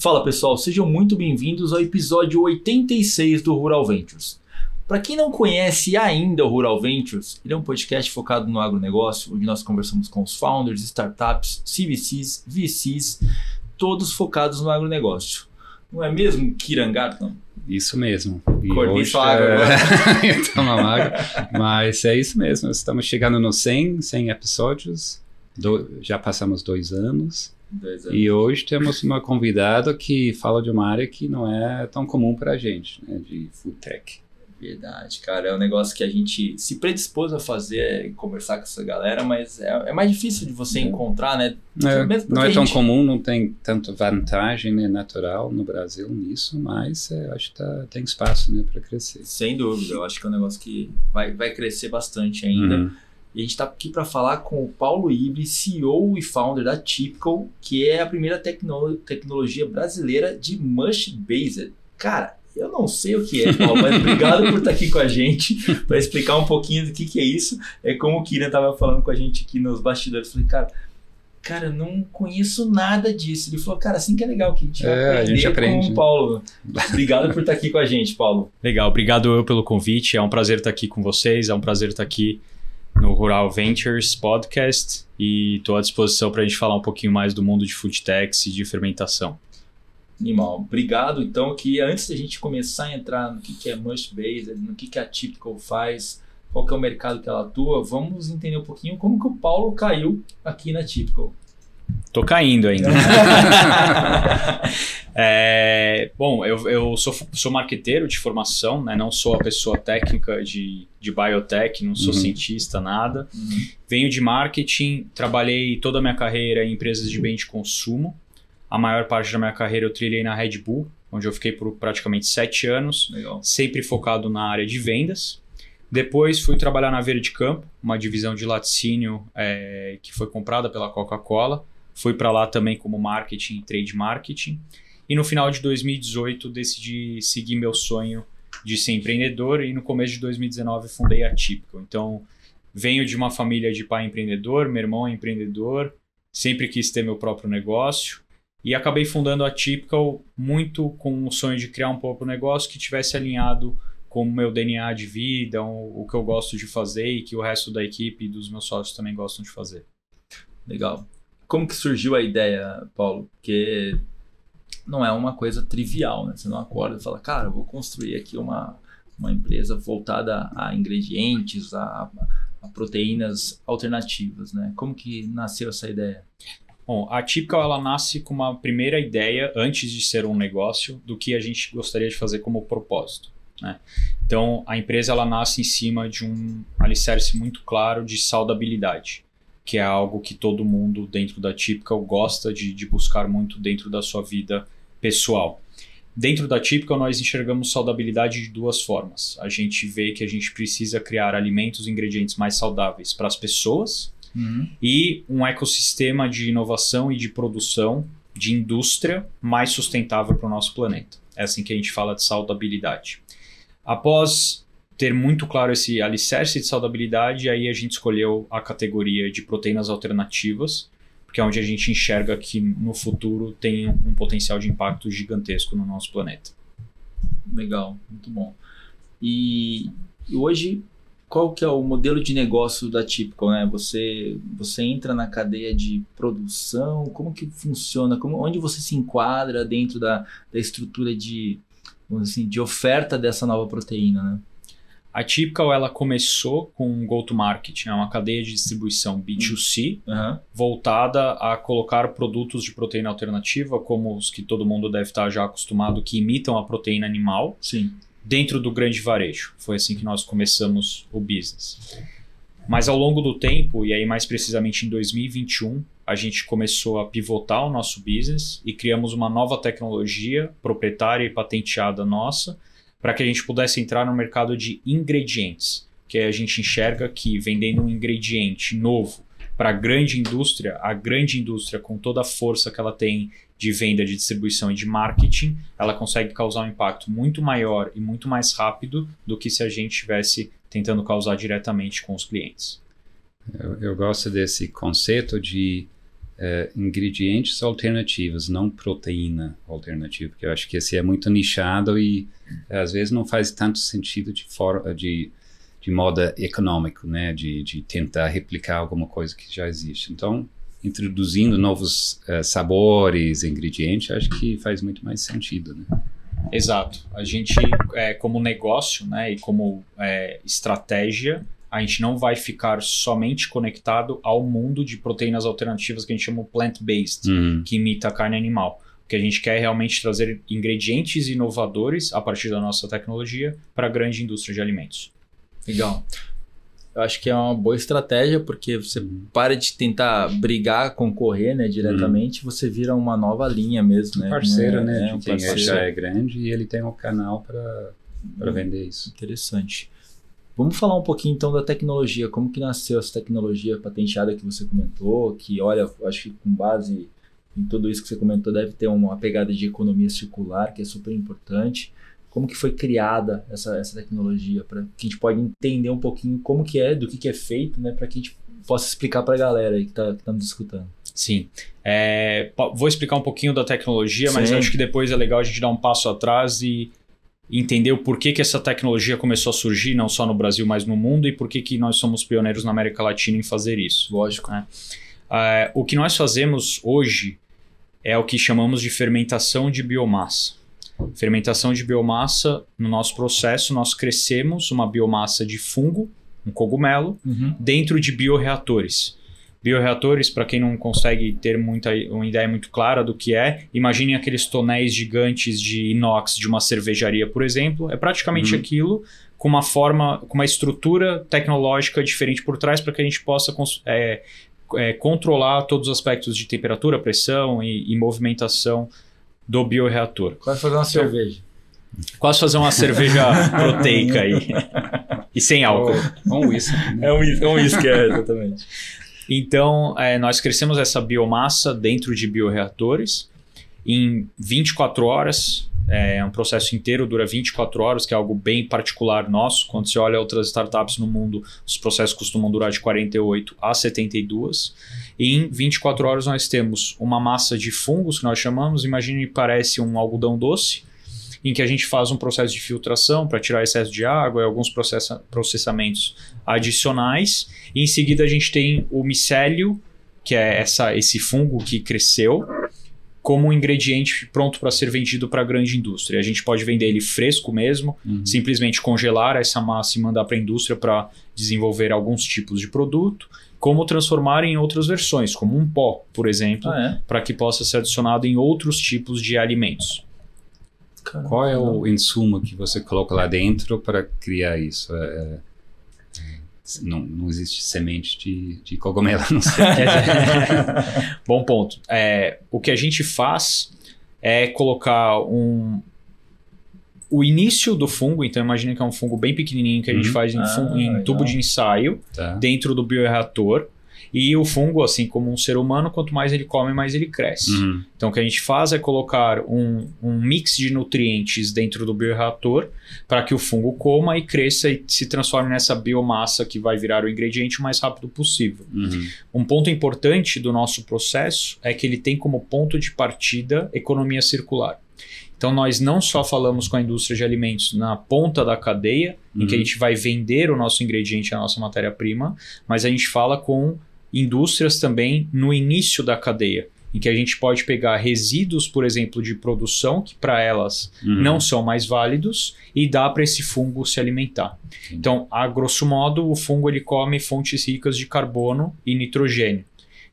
Fala pessoal, sejam muito bem-vindos ao episódio 86 do Rural Ventures. Para quem não conhece ainda o Rural Ventures, ele é um podcast focado no agronegócio, onde nós conversamos com os founders, startups, CVCs, VCs, todos focados no agronegócio. Não é mesmo, Kiran Gartner? Isso mesmo. Acordei só água agora. Toma água. Mas é isso mesmo. Estamos chegando nos 100 episódios. Já passamos 2 anos. 2 anos. E hoje temos uma convidada que fala de uma área que não é tão comum para a gente, né? De food tech. Verdade, cara. É um negócio que a gente se predispôs a fazer, conversar com essa galera, mas é mais difícil de você encontrar, né? Não é tão comum, não tem tanta vantagem, né, natural no Brasil nisso, mas acho que tem espaço, né, para crescer. Sem dúvida, eu acho que é um negócio que vai crescer bastante ainda. E a gente está aqui para falar com o Paulo Ibre, CEO e founder da Typical, que é a primeira tecnologia brasileira de mush-based. Cara, eu não sei o que é, Paulo, mas obrigado por estar aqui com a gente para explicar um pouquinho do que é isso. É como o Kiran estava falando com a gente aqui nos bastidores. Eu falei, cara, eu não conheço nada disso. Ele falou, cara, assim que é legal que a gente vai aprender com o Paulo. Obrigado por estar aqui com a gente, Paulo. Legal, obrigado eu pelo convite. É um prazer estar aqui com vocês, é um prazer estar aqui no Rural Ventures Podcast e estou à disposição para a gente falar um pouquinho mais do mundo de food techs e de fermentação. Animal. Obrigado, então, que antes da gente começar a entrar no que é mush-based, no que a Typical faz, qual que é o mercado que ela atua, vamos entender um pouquinho como que o Paulo caiu aqui na Typical. Tô caindo ainda. Bom, eu sou marqueteiro de formação, né? Não sou a pessoa técnica de biotech, não sou cientista, nada. Venho de marketing, trabalhei toda a minha carreira em empresas de bem de consumo. A maior parte da minha carreira eu trilhei na Red Bull, onde eu fiquei por praticamente 7 anos, Legal. Sempre focado na área de vendas. Depois fui trabalhar na Verde Campo, uma divisão de laticínio que foi comprada pela Coca-Cola. Fui para lá também como marketing e trade marketing. E no final de 2018 decidi seguir meu sonho de ser empreendedor e no começo de 2019 fundei a Typical. Então venho de uma família de pai empreendedor, meu irmão é empreendedor, sempre quis ter meu próprio negócio e acabei fundando a Typical muito com o sonho de criar um próprio negócio que tivesse alinhado com o meu DNA de vida, o que eu gosto de fazer e que o resto da equipe e dos meus sócios também gostam de fazer. Legal. Como que surgiu a ideia, Paulo? Porque não é uma coisa trivial, né? Você não acorda e fala, cara, eu vou construir aqui uma empresa voltada a ingredientes, a proteínas alternativas, né? Como que nasceu essa ideia? Bom, a Typical ela nasce com uma primeira ideia, antes de ser um negócio, do que a gente gostaria de fazer como propósito, né? Então, a empresa ela nasce em cima de um alicerce muito claro de saudabilidade, que é algo que todo mundo dentro da Typical gosta de buscar muito dentro da sua vida pessoal. Dentro da Typical nós enxergamos saudabilidade de 2 formas. A gente vê que a gente precisa criar alimentos e ingredientes mais saudáveis para as pessoas e um ecossistema de inovação e de produção de indústria mais sustentável para o nosso planeta. É assim que a gente fala de saudabilidade. Após ter muito claro esse alicerce de saudabilidade, aí a gente escolheu a categoria de proteínas alternativas, porque é onde a gente enxerga que no futuro tem um potencial de impacto gigantesco no nosso planeta. Legal, muito bom. E hoje, qual que é o modelo de negócio da Typical, né? Você entra na cadeia de produção, como que funciona? Onde você se enquadra dentro da estrutura de, vamos dizer assim, de oferta dessa nova proteína, né? A Typical ela começou com um go-to-market, uma cadeia de distribuição B2C, voltada a colocar produtos de proteína alternativa, como os que todo mundo deve estar já acostumado, que imitam a proteína animal, Sim. dentro do grande varejo. Foi assim que nós começamos o business. Mas ao longo do tempo, e aí mais precisamente em 2021, a gente começou a pivotar o nosso business e criamos uma nova tecnologia proprietária e patenteada nossa, para que a gente pudesse entrar no mercado de ingredientes, que a gente enxerga que vendendo um ingrediente novo para a grande indústria com toda a força que ela tem de venda, de distribuição e de marketing, ela consegue causar um impacto muito maior e muito mais rápido do que se a gente estivesse tentando causar diretamente com os clientes. Eu gosto desse conceito de ingredientes alternativos, não proteína alternativa, porque eu acho que esse é muito nichado e às vezes não faz tanto sentido de modo econômico, né? De tentar replicar alguma coisa que já existe. Então, introduzindo novos sabores, ingredientes, acho que faz muito mais sentido, né? Exato. A gente, como negócio, né, e como estratégia, a gente não vai ficar somente conectado ao mundo de proteínas alternativas que a gente chama plant-based, que imita a carne animal. O que a gente quer é realmente trazer ingredientes inovadores a partir da nossa tecnologia para a grande indústria de alimentos. Legal. Eu acho que é uma boa estratégia, porque você para de tentar brigar, concorrer, né, diretamente, você vira uma nova linha mesmo, né? Parceiro, né? Um Quem parceiro. já é grande e ele tem um canal para vender isso. Interessante. Vamos falar um pouquinho então da tecnologia. Como que nasceu essa tecnologia patenteada que você comentou? Que, olha, acho que com base em tudo isso que você comentou, deve ter uma pegada de economia circular, que é super importante. Como que foi criada essa tecnologia, para que a gente pode entender um pouquinho como que é, do que é feito, né, para que a gente possa explicar para a galera aí que tá nos escutando. Sim. Vou explicar um pouquinho da tecnologia, mas Sim. acho que depois é legal a gente dar um passo atrás e entender o porquê que essa tecnologia começou a surgir, não só no Brasil, mas no mundo, e por que nós somos pioneiros na América Latina em fazer isso. Lógico. Né? O que nós fazemos hoje é o que chamamos de fermentação de biomassa. Fermentação de biomassa, no nosso processo, nós crescemos uma biomassa de fungo, um cogumelo, dentro de bioreatores. Bioreatores, para quem não consegue ter uma ideia muito clara do que imaginem aqueles tonéis gigantes de inox de uma cervejaria, por exemplo. É praticamente aquilo, com uma estrutura tecnológica diferente por trás, para que a gente possa controlar todos os aspectos de temperatura, pressão e movimentação do bioreator. Quase fazer uma cerveja. Quase fazer uma cerveja proteica aí. E sem álcool. Um whisky. É um whisky, exatamente. Então, nós crescemos essa biomassa dentro de bioreatores em 24 horas. É um processo inteiro, dura 24 horas, que é algo bem particular nosso. Quando você olha outras startups no mundo, os processos costumam durar de 48 a 72. E em 24 horas nós temos uma massa de fungos, que nós chamamos, imagine, parece um algodão doce, em que a gente faz um processo de filtração para tirar excesso de água e alguns processamentos adicionais. E em seguida a gente tem o micélio, que é esse fungo que cresceu, como um ingrediente pronto para ser vendido para a grande indústria. A gente pode vender ele fresco mesmo, simplesmente congelar essa massa e mandar para a indústria para desenvolver alguns tipos de produto, como transformar em outras versões, como um pó, por exemplo, para que possa ser adicionado em outros tipos de alimentos. Caramba. Qual é o insumo que você coloca lá dentro para criar isso? Não existe semente de cogumelo, não sei. Bom ponto. O que a gente faz é colocar o início do fungo, então imagina que é um fungo bem pequenininho que a gente faz em tubo de ensaio, dentro do bioreator. E o fungo, assim como um ser humano, quanto mais ele come, mais ele cresce. Então o que a gente faz é colocar um mix de nutrientes dentro do bioreator para que o fungo coma e cresça e se transforme nessa biomassa que vai virar o ingrediente o mais rápido possível. Um ponto importante do nosso processo é que ele tem como ponto de partida economia circular. Então nós não só falamos com a indústria de alimentos na ponta da cadeia, em que a gente vai vender o nosso ingrediente, a nossa matéria-prima, mas a gente fala com indústrias também no início da cadeia, em que a gente pode pegar resíduos, por exemplo, de produção, que para elas não são mais válidos, e dar para esse fungo se alimentar. Então, a grosso modo, o fungo ele come fontes ricas de carbono e nitrogênio.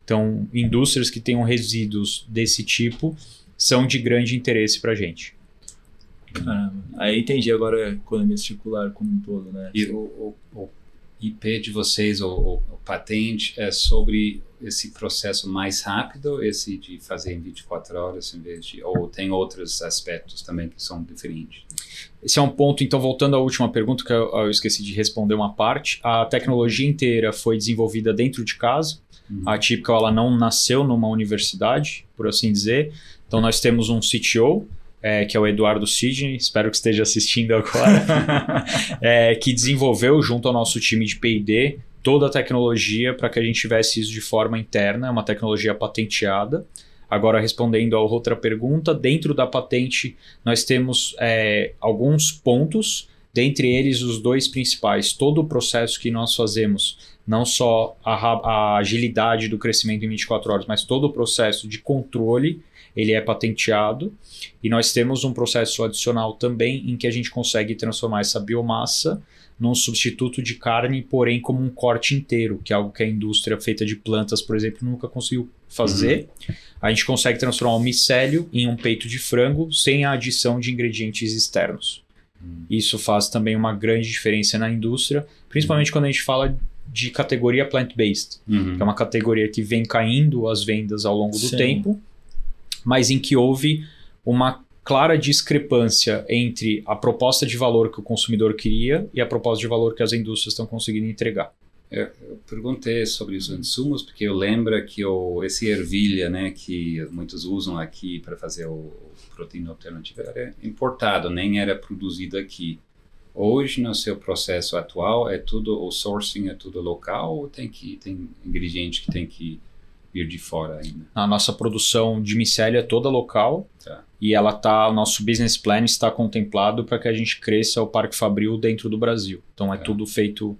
Então, indústrias que tenham resíduos desse tipo são de grande interesse para a gente. Caramba. Aí entendi agora a economia circular como um todo, né? E o IP de vocês, o patente, é sobre esse processo mais rápido, esse de fazer em 24 horas em vez de... Ou tem outros aspectos também que são diferentes? Esse é um ponto, então, voltando à última pergunta, que eu esqueci de responder uma parte. A tecnologia inteira foi desenvolvida dentro de casa. A Typical, ela não nasceu numa universidade, por assim dizer. Então, nós temos um CTO, que é o Eduardo Sidney, espero que esteja assistindo agora, que desenvolveu junto ao nosso time de P&D toda a tecnologia para que a gente tivesse isso de forma interna, é uma tecnologia patenteada. Agora, respondendo a outra pergunta, dentro da patente nós temos alguns pontos, dentre eles os 2 principais. Todo o processo que nós fazemos, não só a agilidade do crescimento em 24 horas, mas todo o processo de controle, ele é patenteado. E nós temos um processo adicional também em que a gente consegue transformar essa biomassa num substituto de carne, porém como um corte inteiro, que é algo que a indústria feita de plantas, por exemplo, nunca conseguiu fazer. A gente consegue transformar o micélio em um peito de frango sem a adição de ingredientes externos. Isso faz também uma grande diferença na indústria, principalmente quando a gente fala de categoria plant-based, que é uma categoria que vem caindo as vendas ao longo do tempo, mas em que houve uma clara discrepância entre a proposta de valor que o consumidor queria e a proposta de valor que as indústrias estão conseguindo entregar. Eu perguntei sobre os insumos porque eu lembro que esse ervilha, né, que muitos usam aqui para fazer o proteína alternativa era importado, nem era produzido aqui. Hoje, no seu processo atual, o sourcing é tudo local ou tem ingrediente que tem que vir de fora ainda? A nossa produção de micélio é toda local. Tá. E o nosso business plan está contemplado para que a gente cresça o Parque Fabril dentro do Brasil. Então é tudo feito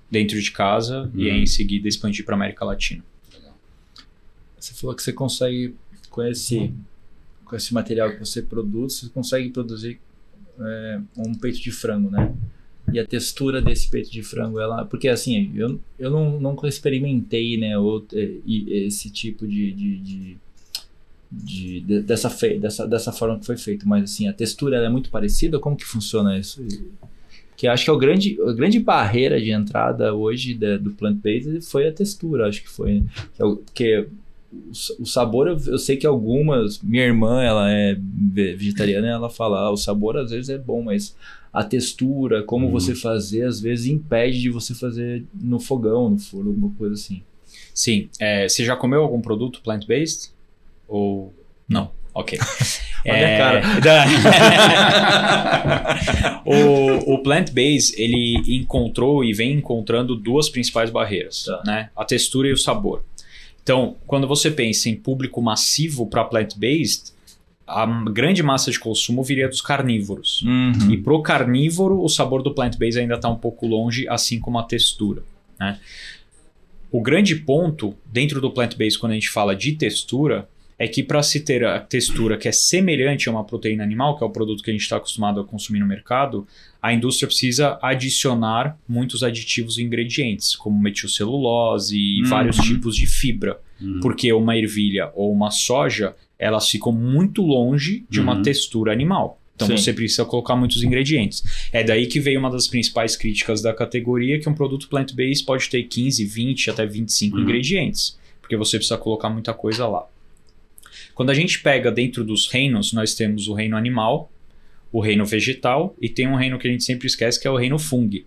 dentro de casa e em seguida expandir para a América Latina. Legal. Você falou que você consegue, com esse material que você produz, você consegue produzir um peito de frango, né? E a textura desse peito de frango, porque assim, eu nunca experimentei, né, esse tipo dessa forma que foi feito, mas assim, a textura ela é muito parecida. Como que funciona isso? Que acho que a grande barreira de entrada hoje do plant-based foi a textura, acho que foi, porque o sabor, eu sei que minha irmã, ela é vegetariana, ela fala, o sabor às vezes é bom, mas a textura, como você fazer, às vezes impede de você fazer no fogão, no forno, alguma coisa assim. Sim, você já comeu algum produto plant-based? Ou não? Ok. Olha a cara. O plant-based, ele encontrou e vem encontrando 2 principais barreiras, né? A textura e o sabor. Então, quando você pensa em público massivo para plant-based, a grande massa de consumo viria dos carnívoros. E para o carnívoro, o sabor do plant-based ainda está um pouco longe, assim como a textura, né? O grande ponto dentro do plant-based, quando a gente fala de textura, é que para se ter a textura que é semelhante a uma proteína animal, que é o produto que a gente está acostumado a consumir no mercado, a indústria precisa adicionar muitos aditivos e ingredientes, como metilcelulose e vários tipos de fibra. Porque uma ervilha ou uma soja, elas ficam muito longe de uma textura animal. Então você precisa colocar muitos ingredientes. É daí que veio uma das principais críticas da categoria, que um produto plant-based pode ter 15, 20, até 25 ingredientes. Porque você precisa colocar muita coisa lá. Quando a gente pega dentro dos reinos, nós temos o reino animal, o reino vegetal e tem um reino que a gente sempre esquece, que é o reino fungi,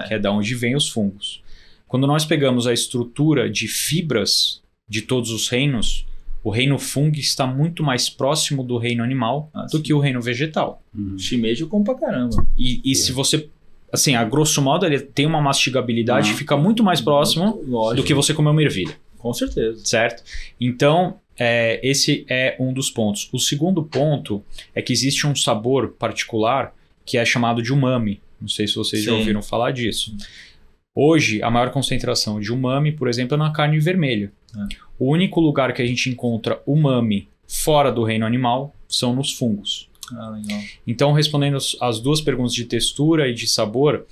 que é da onde vêm os fungos. Quando nós pegamos a estrutura de fibras de todos os reinos, o reino fungi está muito mais próximo do reino animal do que o reino vegetal. Shimeji como pra caramba. E se você, assim, a grosso modo, ele tem uma mastigabilidade que fica muito mais próximo do que você comer uma ervilha. Com certeza. Certo? Então, esse é um dos pontos. O segundo ponto é que existe um sabor particular que é chamado de umami. Não sei se vocês já ouviram falar disso. Hoje, a maior concentração de umami, por exemplo, é na carne vermelha. O único lugar que a gente encontra umami fora do reino animal são nos fungos. Legal. Então, respondendo as 2 perguntas de textura e de sabor,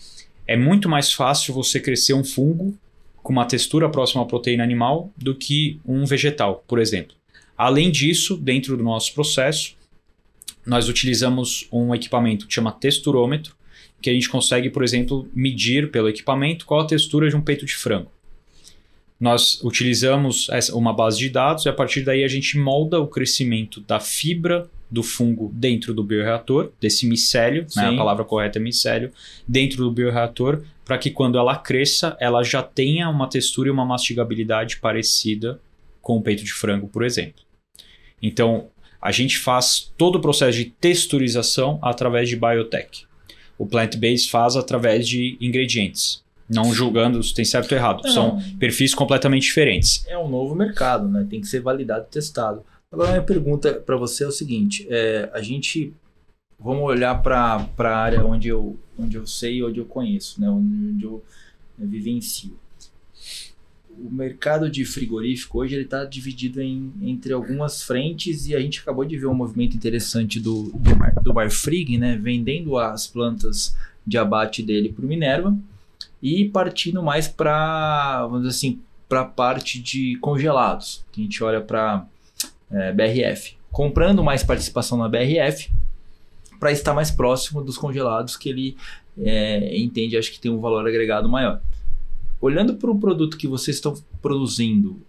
é muito mais fácil você crescer um fungo com uma textura próxima à proteína animal do que um vegetal, por exemplo. Além disso, dentro do nosso processo, nós utilizamos um equipamento que chama texturômetro, que a gente consegue, por exemplo, medir pelo equipamento qual a textura de um peito de frango. Nós utilizamos uma base de dados e a partir daí a gente molda o crescimento da fibra do fungo dentro do bioreator, desse micélio, né, a palavra correta é micélio, dentro do bioreator, para que quando ela cresça, ela já tenha uma textura e uma mastigabilidade parecida com o peito de frango, por exemplo. Então, a gente faz todo o processo de texturização através de biotech. O plant-based faz através de ingredientes. Não julgando se tem certo ou errado. Não. São perfis completamente diferentes. É um novo mercado, né? Tem que ser validado e testado. Agora, minha pergunta para você é o seguinte: vamos olhar para a área onde eu sei e onde eu conheço, né? Onde eu vivencio. O mercado de frigorífico hoje ele está dividido entre algumas frentes e a gente acabou de ver um movimento interessante do Marfrig, né? Vendendo as plantas de abate dele para o Minerva e partindo mais para, vamos dizer assim, para a parte de congelados, que a gente olha para BRF, comprando mais participação na BRF para estar mais próximo dos congelados que ele entende, acho que tem um valor agregado maior. Olhando para o produto que vocês estão produzindo,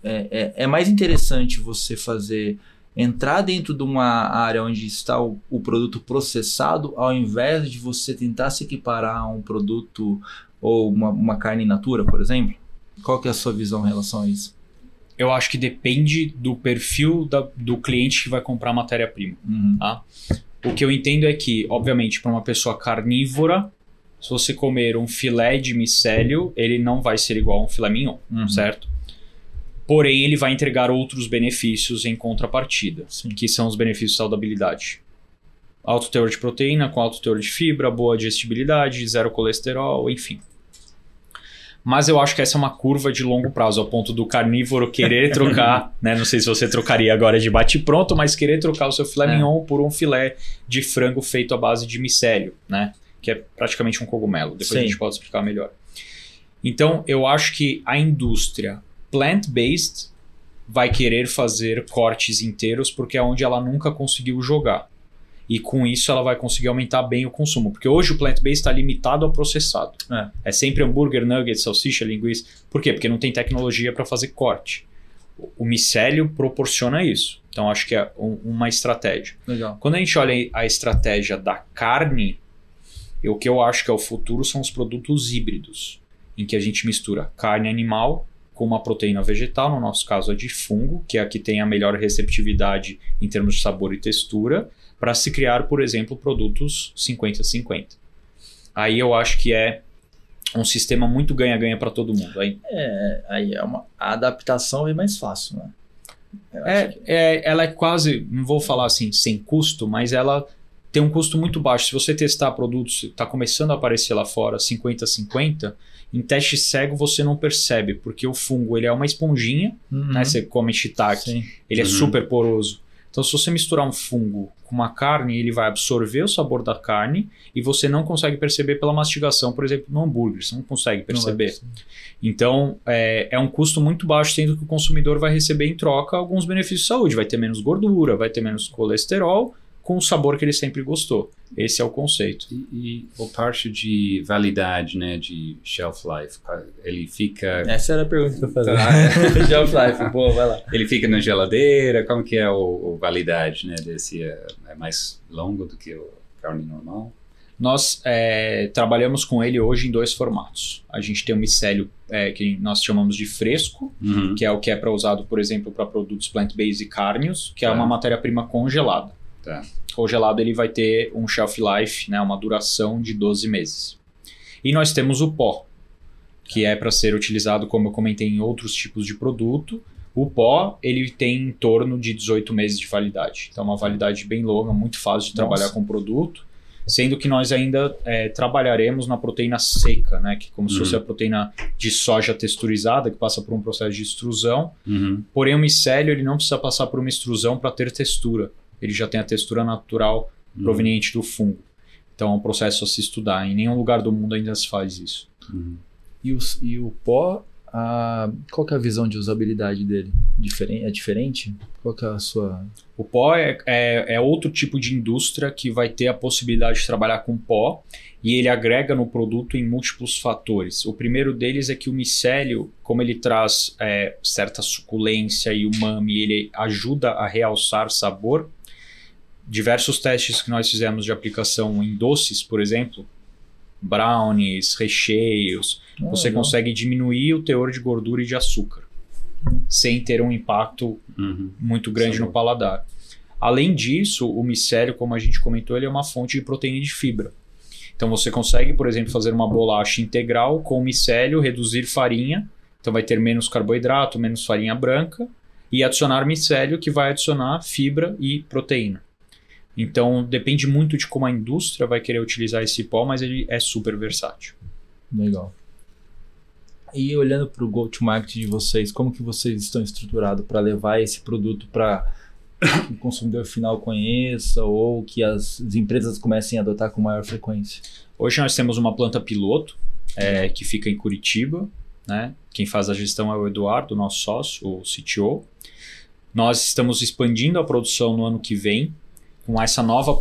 é mais interessante você entrar dentro de uma área onde está o produto processado, ao invés de você tentar se equiparar a um produto ou uma carne in natura, por exemplo? Qual que é a sua visão em relação a isso? Eu acho que depende do perfil do cliente que vai comprar a matéria-prima. Tá? O que eu entendo é que, obviamente, para uma pessoa carnívora, se você comer um filé de micélio, ele não vai ser igual a um filé mignon, certo? Porém, ele vai entregar outros benefícios em contrapartida, que são os benefícios de saudabilidade. Alto teor de proteína, com alto teor de fibra, boa digestibilidade, zero colesterol, enfim. Mas eu acho que essa é uma curva de longo prazo, ao ponto do carnívoro querer trocar, né? Não sei se você trocaria agora de bate-pronto, mas querer trocar o seu filé mignon por um filé de frango feito à base de micélio, né? Que é praticamente um cogumelo. Depois a gente pode explicar melhor. Então, eu acho que a indústria plant-based vai querer fazer cortes inteiros porque é onde ela nunca conseguiu jogar. E com isso ela vai conseguir aumentar bem o consumo. Porque hoje o plant-based está limitado ao processado. É sempre hambúrguer, nugget, salsicha, linguiça. Por quê? Porque não tem tecnologia para fazer corte. O micélio proporciona isso. Então, acho que é uma estratégia. Legal. Quando a gente olha a estratégia da carne, o que eu acho que é o futuro são os produtos híbridos, em que a gente mistura carne animal com uma proteína vegetal, no nosso caso é de fungo, que é a que tem a melhor receptividade em termos de sabor e textura, para se criar, por exemplo, produtos 50-50. Aí eu acho que é um sistema muito ganha-ganha para todo mundo. Aí a adaptação é mais fácil, né? Ela é quase, não vou falar assim, sem custo, mas ela tem um custo muito baixo. Se você testar produtos, está começando a aparecer lá fora, 50-50, em teste cego você não percebe, porque o fungo ele é uma esponjinha, né? Você come shiitake, ele é super poroso. Então, se você misturar um fungo com uma carne, ele vai absorver o sabor da carne e você não consegue perceber pela mastigação, por exemplo, no hambúrguer, você não consegue perceber. Então, é um custo muito baixo, sendo que o consumidor vai receber em troca alguns benefícios de saúde, vai ter menos gordura, vai ter menos colesterol, com o sabor que ele sempre gostou. Esse é o conceito. E a parte de validade, né, de shelf life, ele fica... Essa era a pergunta que eu fazia. Shelf life, boa, vai lá. Ele fica na geladeira, como que é o validade, né, desse? É mais longo do que o carne normal? Nós trabalhamos com ele hoje em 2 formatos. A gente tem o micélio que nós chamamos de fresco, que é o que é usado, por exemplo, para produtos plant-based e cárneos, que é uma matéria-prima congelada. Congelado ele vai ter um shelf life, né, uma duração de 12 meses. E nós temos o pó, que é para ser utilizado, como eu comentei, em outros tipos de produto. O pó ele tem em torno de 18 meses de validade. Então é uma validade bem longa, muito fácil de trabalhar com o produto. Sendo que nós ainda trabalharemos na proteína seca, né, que é como se fosse a proteína de soja texturizada, que passa por um processo de extrusão. Porém o micélio ele não precisa passar por uma extrusão para ter textura. Ele já tem a textura natural proveniente do fungo. Então é um processo a se estudar. Em nenhum lugar do mundo ainda se faz isso. E o pó, qual que é a visão de usabilidade dele? É diferente? Qual que é a sua... O pó é outro tipo de indústria que vai ter a possibilidade de trabalhar com pó e ele agrega no produto em múltiplos fatores. O primeiro deles é que o micélio, como ele traz certa suculência e umami, ele ajuda a realçar sabor. Diversos testes que nós fizemos de aplicação em doces, por exemplo, brownies, recheios, você consegue diminuir o teor de gordura e de açúcar, sem ter um impacto muito grande no paladar. Além disso, o micélio, como a gente comentou, ele é uma fonte de proteína e de fibra. Então você consegue, por exemplo, fazer uma bolacha integral com micélio, reduzir farinha, então vai ter menos carboidrato, menos farinha branca, e adicionar micélio, que vai adicionar fibra e proteína. Então depende muito de como a indústria vai querer utilizar esse pó, mas ele é super versátil. Legal. E olhando para o go-to-market de vocês, como que vocês estão estruturados para levar esse produto para que o consumidor final conheça ou que as empresas comecem a adotar com maior frequência? Hoje nós temos uma planta piloto que fica em Curitiba, né? Quem faz a gestão é o Eduardo, nosso sócio, o CTO. Nós estamos expandindo a produção no ano que vem. Com essa nova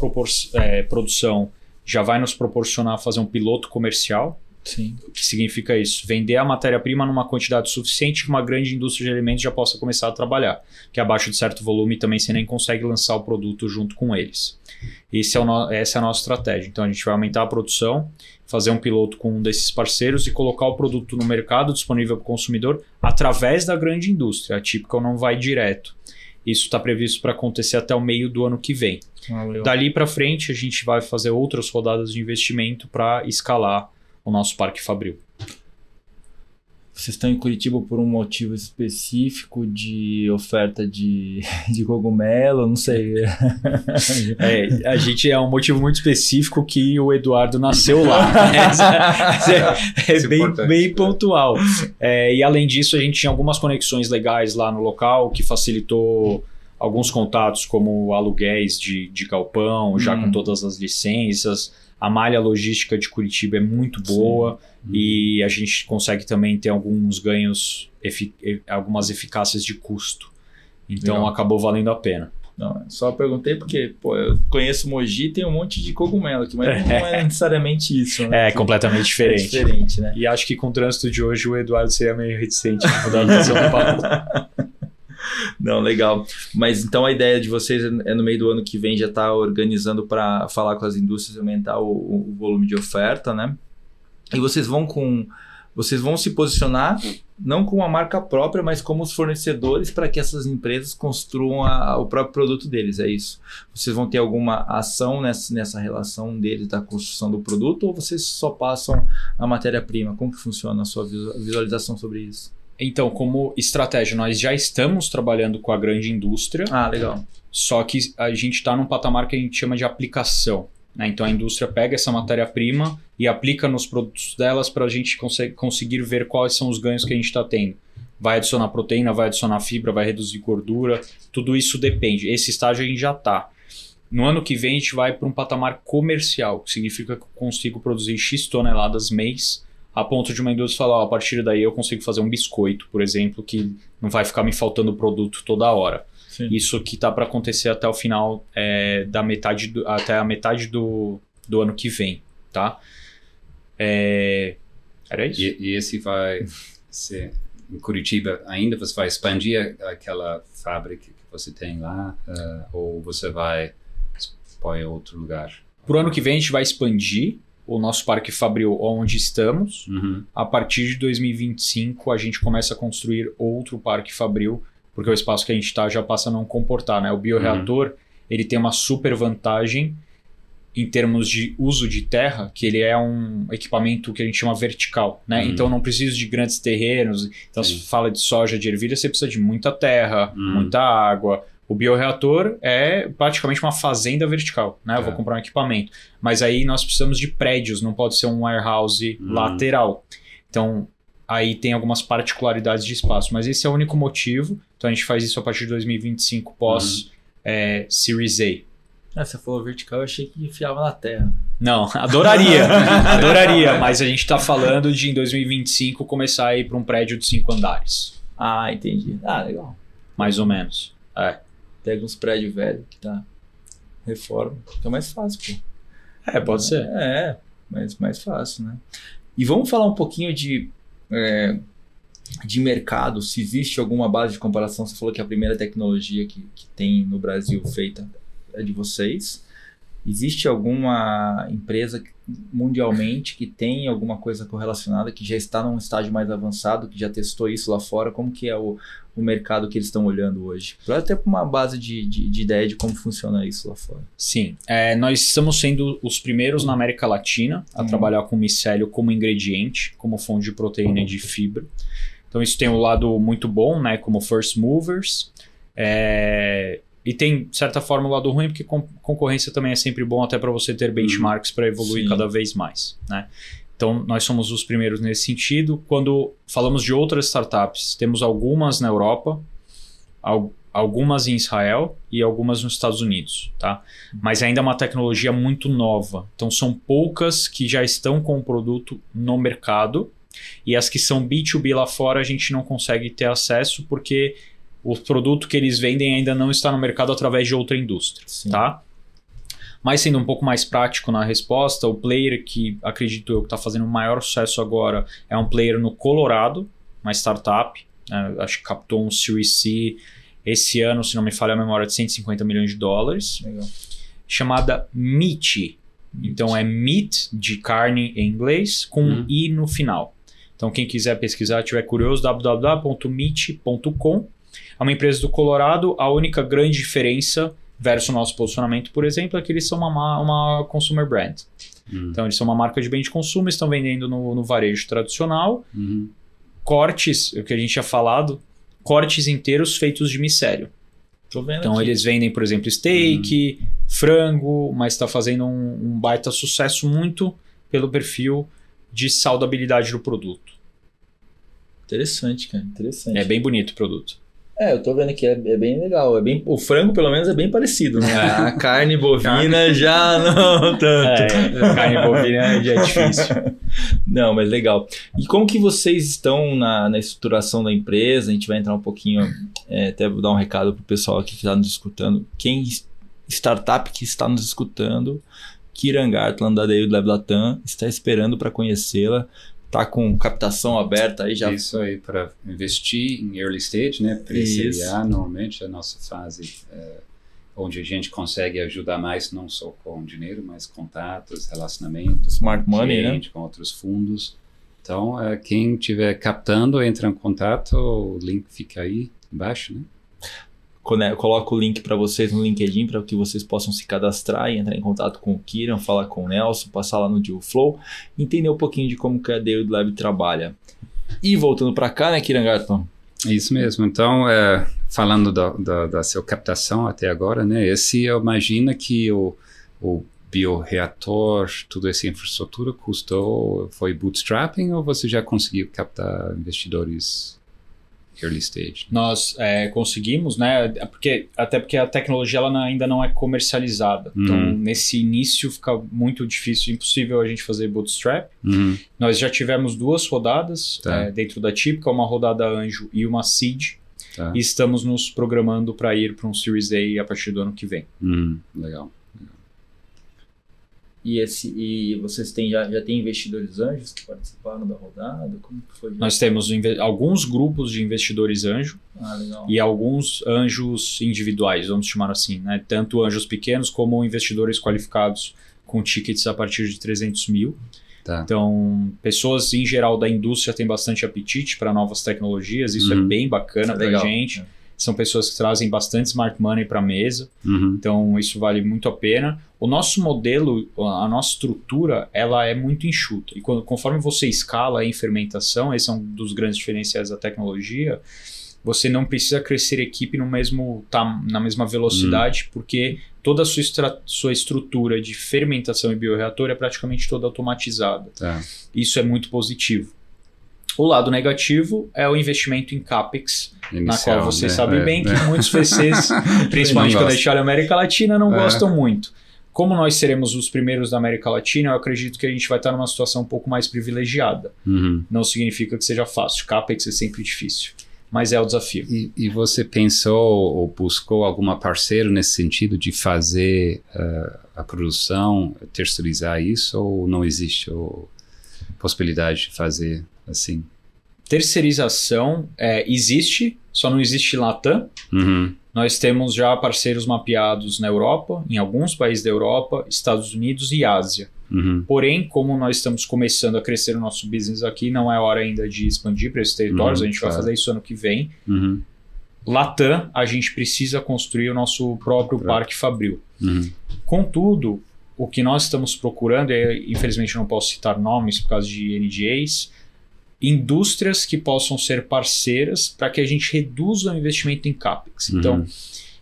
produção, já vai nos proporcionar fazer um piloto comercial. Sim. O que significa isso? Vender a matéria-prima numa quantidade suficiente que uma grande indústria de alimentos já possa começar a trabalhar. Que abaixo de certo volume também você nem consegue lançar o produto junto com eles. Essa é a nossa estratégia. Então a gente vai aumentar a produção, fazer um piloto com um desses parceiros e colocar o produto no mercado disponível para o consumidor através da grande indústria. A Typical não vai direto. Isso está previsto para acontecer até o meio do ano que vem. Dali para frente a gente vai fazer outras rodadas de investimento para escalar o nosso Parque Fabril. Vocês estão em Curitiba por um motivo específico de oferta de cogumelo? Não sei. A gente é um motivo muito específico que o Eduardo nasceu lá. É bem pontual. E além disso, a gente tinha algumas conexões legais lá no local que facilitou alguns contatos, como aluguéis de galpão, já com todas as licenças. A malha logística de Curitiba é muito boa. E a gente consegue também ter alguns ganhos, algumas eficácias de custo. Então legal. Acabou valendo a pena. Não, só perguntei porque eu conheço Mogi e tem um monte de cogumelo aqui, mas não é necessariamente isso. Né? É completamente diferente. É diferente, né? E acho que com o trânsito de hoje o Eduardo seria meio reticente de mudar a adaptação do papo. Não, legal. Mas então a ideia de vocês é no meio do ano que vem já estar organizando para falar com as indústrias e aumentar o volume de oferta, né? E vocês vão se posicionar não com a marca própria, mas como os fornecedores para que essas empresas construam o próprio produto deles, é isso? Vocês vão ter alguma ação nessa relação deles da construção do produto ou vocês só passam a matéria-prima? Como que funciona a sua visualização sobre isso? Então, como estratégia, nós já estamos trabalhando com a grande indústria. Ah, legal. Só que a gente está num patamar que a gente chama de aplicação. Né? Então, a indústria pega essa matéria-prima e aplica nos produtos delas para a gente conseguir ver quais são os ganhos que a gente está tendo. Vai adicionar proteína, vai adicionar fibra, vai reduzir gordura. Tudo isso depende. Esse estágio a gente já está. No ano que vem, a gente vai para um patamar comercial, que significa que eu consigo produzir X toneladas mês, a ponto de uma indústria falar, a partir daí eu consigo fazer um biscoito, por exemplo, que não vai ficar me faltando produto toda hora. Sim. Isso que está para acontecer até o final até a metade do ano que vem, tá? Era isso? E esse vai ser em Curitiba ainda? Você vai expandir aquela fábrica que você tem lá? Ou você vai expor em outro lugar? Para o ano que vem a gente vai expandir o nosso Parque Fabril onde estamos. A partir de 2025 a gente começa a construir outro Parque Fabril, porque o espaço que a gente está já passa a não comportar, né? O bioreator ele tem uma super vantagem em termos de uso de terra, que ele é um equipamento que a gente chama vertical, né? Então não precisa de grandes terrenos. Então se fala de soja, de ervilha, você precisa de muita terra, muita água. O bioreator é praticamente uma fazenda vertical, né? Eu vou comprar um equipamento. Mas aí nós precisamos de prédios, não pode ser um warehouse lateral. Então, aí tem algumas particularidades de espaço. Mas esse é o único motivo. Então, a gente faz isso a partir de 2025, pós Series A. Você falou vertical, eu achei que enfiava na terra. Não, adoraria. Mas a gente está falando de, em 2025, começar a ir para um prédio de 5 andares. Ah, entendi. Ah, legal. Mais ou menos. Pega uns prédios velhos que tá reforma, fica mais fácil, pô. Pode ser. Mas mais fácil, né? E vamos falar um pouquinho de mercado, se existe alguma base de comparação. Você falou que a primeira tecnologia que tem no Brasil feita é de vocês. Existe alguma empresa mundialmente que tem alguma coisa correlacionada, que já está num estágio mais avançado, que já testou isso lá fora? Como que é o mercado que eles estão olhando hoje? Para ter uma base de ideia de como funciona isso lá fora. Sim, nós estamos sendo os primeiros na América Latina a trabalhar com micélio como ingrediente, como fonte de proteína e de fibra. Então isso tem um lado muito bom, né, como first movers, e tem, de certa forma, o lado ruim, porque concorrência também é sempre bom, até para você ter benchmarks para evoluir cada vez mais, né? Então, nós somos os primeiros nesse sentido. Quando falamos de outras startups, temos algumas na Europa, algumas em Israel e algumas nos Estados Unidos, tá? Mas ainda é uma tecnologia muito nova. Então, são poucas que já estão com o produto no mercado, e as que são B2B lá fora a gente não consegue ter acesso porque o produto que eles vendem ainda não está no mercado através de outra indústria, tá? Mas sendo um pouco mais prático na resposta, o player que acredito eu que está fazendo o maior sucesso agora é um player no Colorado, uma startup, acho que captou um Series C esse ano, se não me falha a memória, de $150 milhões. Legal. Chamada Meat. Então é meat, de carne em inglês, com um I no final. Então quem quiser pesquisar, tiver curioso, www.meat.com. É uma empresa do Colorado. A única grande diferença versus o nosso posicionamento, por exemplo, é que eles são uma consumer brand. Então eles são uma marca de bem de consumo, estão vendendo no varejo tradicional. Cortes, o que a gente tinha falado, cortes inteiros feitos de micélio. Tô vendo então aqui. Eles vendem, por exemplo, steak, frango, mas está fazendo um baita sucesso muito pelo perfil de saudabilidade do produto. Interessante, cara. Interessante. É bem bonito o produto. Eu tô vendo que é bem legal. O frango, pelo menos, é bem parecido, né? A carne bovina já não tanto. Carne bovina já é difícil. Não, mas legal. E como que vocês estão na estruturação da empresa? A gente vai entrar um pouquinho, até vou dar um recado pro pessoal aqui que está nos escutando. Startup que está nos escutando, Kieran Gartland, da DW Latam, está esperando para conhecê-la. Tá com captação aberta aí já. Isso aí, para investir em early stage, né? Pré-Série A, normalmente a nossa fase onde a gente consegue ajudar mais, não só com dinheiro, mas contatos, relacionamentos, smart money, né? Com outros fundos. Então, quem estiver captando, entra em contato, o link fica aí embaixo, né? Eu coloco o link para vocês no LinkedIn para que vocês possam se cadastrar e entrar em contato com o Kieran, falar com o Nelson, passar lá no Dealflow, entender um pouquinho de como que a DW Lab trabalha. E voltando para cá, né, Kieran Gartland? Isso mesmo. Então, falando da sua captação até agora, né, eu imagino que o bioreator, toda essa infraestrutura foi bootstrapping ou você já conseguiu captar investidores early stage? Nós conseguimos, né? Até porque a tecnologia ela ainda não é comercializada. Então, nesse início fica muito difícil, impossível a gente fazer bootstrap. Nós já tivemos 2 rodadas dentro da Typical, uma rodada anjo e uma seed. E estamos nos programando para ir para um Series A partir do ano que vem. Legal. E vocês já têm investidores anjos que participaram da rodada? Como que foi? Nós temos alguns grupos de investidores anjo legal. E alguns anjos individuais, vamos chamar assim, né? Tanto anjos pequenos como investidores qualificados com tickets a partir de 300 mil. Então, pessoas em geral da indústria têm bastante apetite para novas tecnologias, isso é bem bacana para a gente. São pessoas que trazem bastante smart money para a mesa, então isso vale muito a pena. O nosso modelo, a nossa estrutura, ela é muito enxuta. E conforme você escala em fermentação, esse é um dos grandes diferenciais da tecnologia, você não precisa crescer equipe na mesma velocidade, porque toda a sua estrutura de fermentação e bioreator é praticamente toda automatizada. Isso é muito positivo. O lado negativo é o investimento em CAPEX, na qual você sabe bem que muitos VCs, principalmente quando a gente olha a América Latina, não gostam muito. Como nós seremos os primeiros da América Latina, eu acredito que a gente vai estar numa situação um pouco mais privilegiada. Não significa que seja fácil. CAPEX é sempre difícil, mas é o desafio. E você pensou ou buscou alguma parceiro nesse sentido de fazer a produção, terceirizar isso, ou não existe possibilidade de fazer assim? Terceirização existe, só não existe Latam. Nós temos já parceiros mapeados na Europa, em alguns países da Europa, Estados Unidos e Ásia. Porém, como nós estamos começando a crescer o nosso business aqui, não é hora ainda de expandir para esses territórios, a gente vai fazer isso ano que vem. Latam, a gente precisa construir o nosso próprio Parque Fabril. Contudo, o que nós estamos procurando, infelizmente eu não posso citar nomes por causa de NDAs, indústrias que possam ser parceiras para que a gente reduza o investimento em CAPEX. Então,